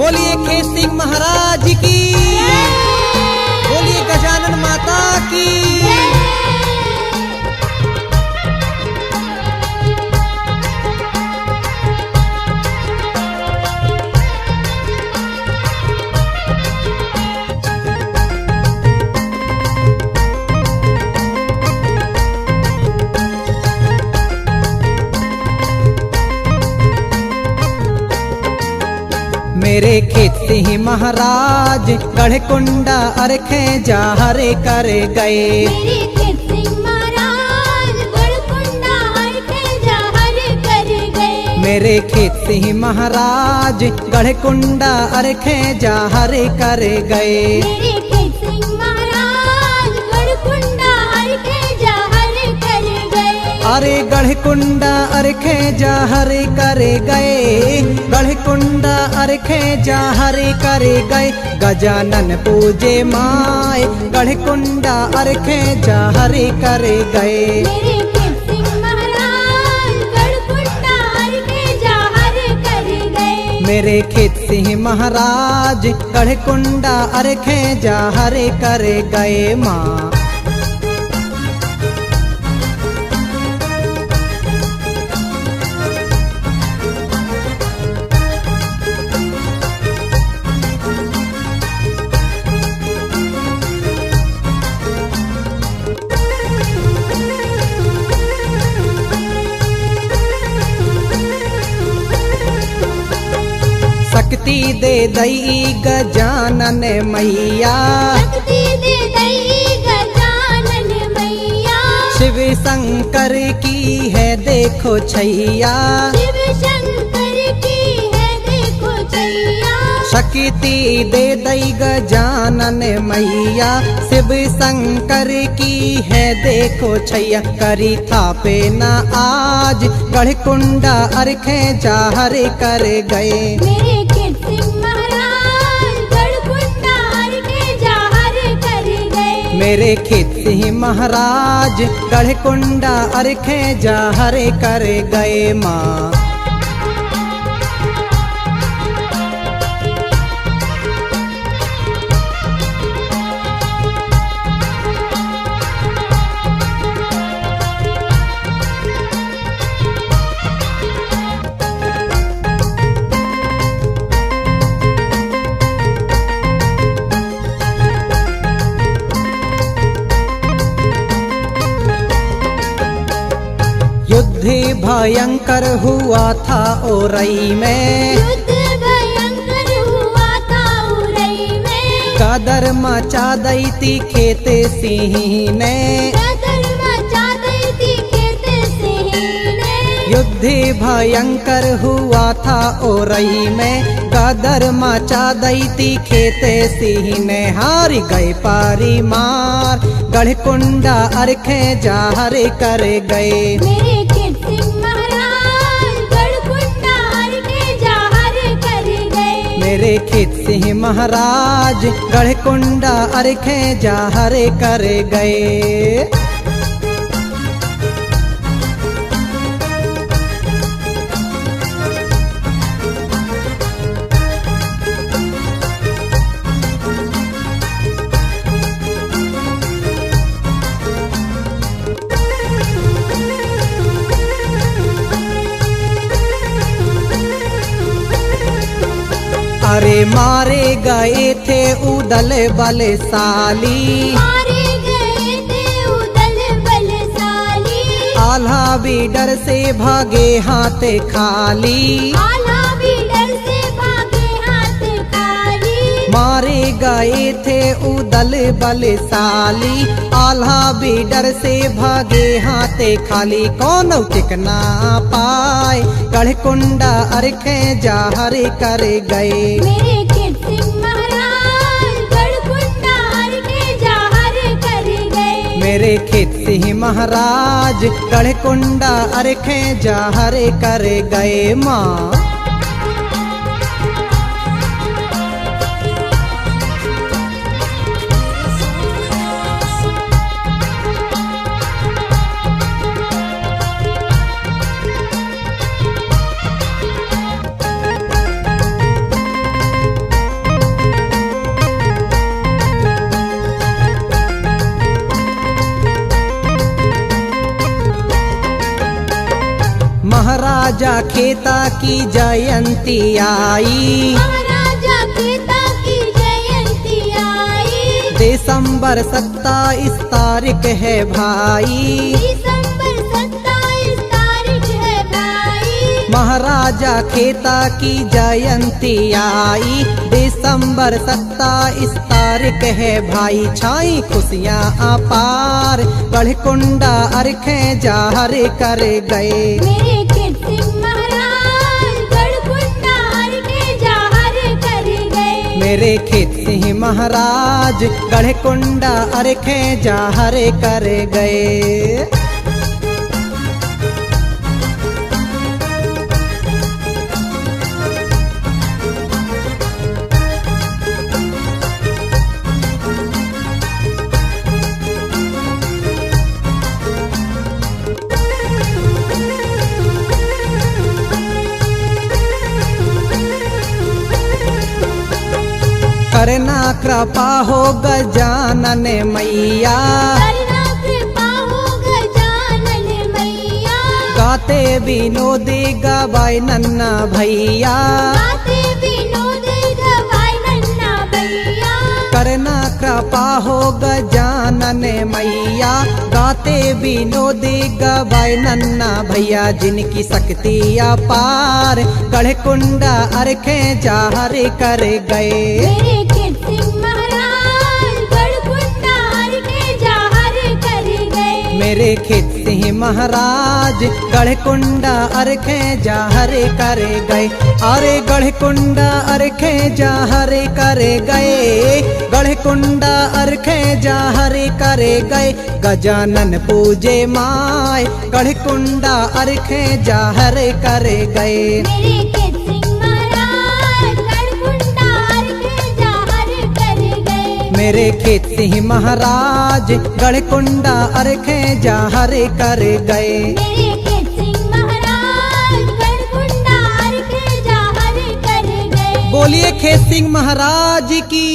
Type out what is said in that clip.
बोलिए खेत सिंह महाराज की, बोलिए गजानन माता की। मेरे खेत सिंह महाराज गढ़कुंडा अरखे जा हरे कर गए। मेरे खेत सिंह महाराज गढ़कुंडा अरखे जा हरे कर गए। मेरे खेत सिंह महाराज गढ़कुंडा अरखे जा हरे कर गए। मेरे खेत सिंह महाराज गढ़कुंडा अरखे जा हरे कर गए। अरे गढ़कुंडा अरखे जा हरे कर गए, गढ़कुंडा अरखे जा हरे कर गए। गजानन पूजे माए गढ़कुंडा अरखे जा हरे कर गए। मेरे खेत सिंह महाराज गढ़कुंडा अरखे जा हरे कर गए। मेरे खेत सिंह महाराज गढ़कुंडा अरखे जा हरे कर गए। माँ शक्ति दे दई गजानन मैया, शक्ति दे दई गजानन मैया। शिव शंकर की है देखो छैया, शिव शंकर की है देखो छैया। शक्ति दे दई गजानन मैया, शिव शंकर की है देखो छैया। करी थापे न आज गढ़कुंडा अरखे जा हरे कर गए। मेरे खेत सिंह महाराज गढ़कुंडा अरखे जा हरे कर गए। मेरे खेत सिंह महाराज गढ़कुंडा अरखे जा हरे कर गए। माँ युद्ध भयंकर हुआ था ओरई में, युद्ध भयंकर हुआ था उरई में। कदर मचा दई थी खेत सिंह ने, कदर मचा दई थी खेत सिंह ने। युद्ध भयंकर हुआ था ओरई में, कदर मचा दई थी खेत सिंह ने। हार गए पारी मार गढ़कुंडा अरखे जा हरे कर गए। मेरे खेत सिंह महाराज गढ़कुंडा अरखे जा हरे कर गए। मेरे खेत सिंह महाराज गढ़कुंडा अरखे जा हरे कर गए। अरे मारे गए थे उदल बलशाली, मारे गए थे उदल बलशाली। आल्हा भी डर से भागे हाथ खाली, आल्हा भी डर से भागे हाथ खाली। मारे गए थे उदल बलशाली, आल्हा भी डर से भागे हाथ खाली। कौन टिकना पाए गढ़कुंडा अरखे जा हरे कर गए। मेरे खेत सिंह महाराज गढ़कुंडा अरखे जा हरे कर गए। मेरे खेत सिंह महाराज गढ़कुंडा अरखे जा हरे कर गए। माँ महाराजा खेता की जयंती आई, महाराजा खेता की जयंती आई। दिसंबर 27 तारीख है भाई, दिसंबर 27 तारीख है भाई। महाराजा खेता की जयंती आई, दिसंबर 27 तारीख है भाई। छाई खुशियाँ अपार, गढ़कुंडा अरखे जाहर कर गए। मेरे खेत सिंह महाराज गढ़कुंडा हर के जाहर कर गए। मेरे खेत सिंह महाराज गढ़कुंडा अरखे जाहर कर गए। करना कृपा हो गजानन मैया, करना कृपा हो गजानन मैया। गाते विनोदी गवाई नन्ना भैया, गाते विनोद गवाई नन्ना भैया। करना कृपा हो गजानन मैया, गाते विनोदी गवाई नन्ना भैया। जिनकी शक्ति अपार, गढ़कुंडा अरखे जाहर कर गए। मेरे खेत सिंह महाराज गढ़कुंडा हर के जाहर कर गए। मेरे खेत सिंह महाराज गढ़कुंडा अरखे जाहर कर गए। अरे गढ़कुंडा अरखे जाहर कर गए, गढ़कुंडा अरखे जाहर कर गए। गजानन पूजे माय, गढ़कुंडा अरखे जाहर कर गए। मेरे खेत सिंह महाराज गढ़कुंडा हर के जाहर कर गए। मेरे खेत सिंह महाराज गढ़कुंडा अरखे जाहर कर गए। मेरे खेत सिंह महाराज गढ़कुंडा हर के जाहर कर गए। बोलिए खेत सिंह महाराज की।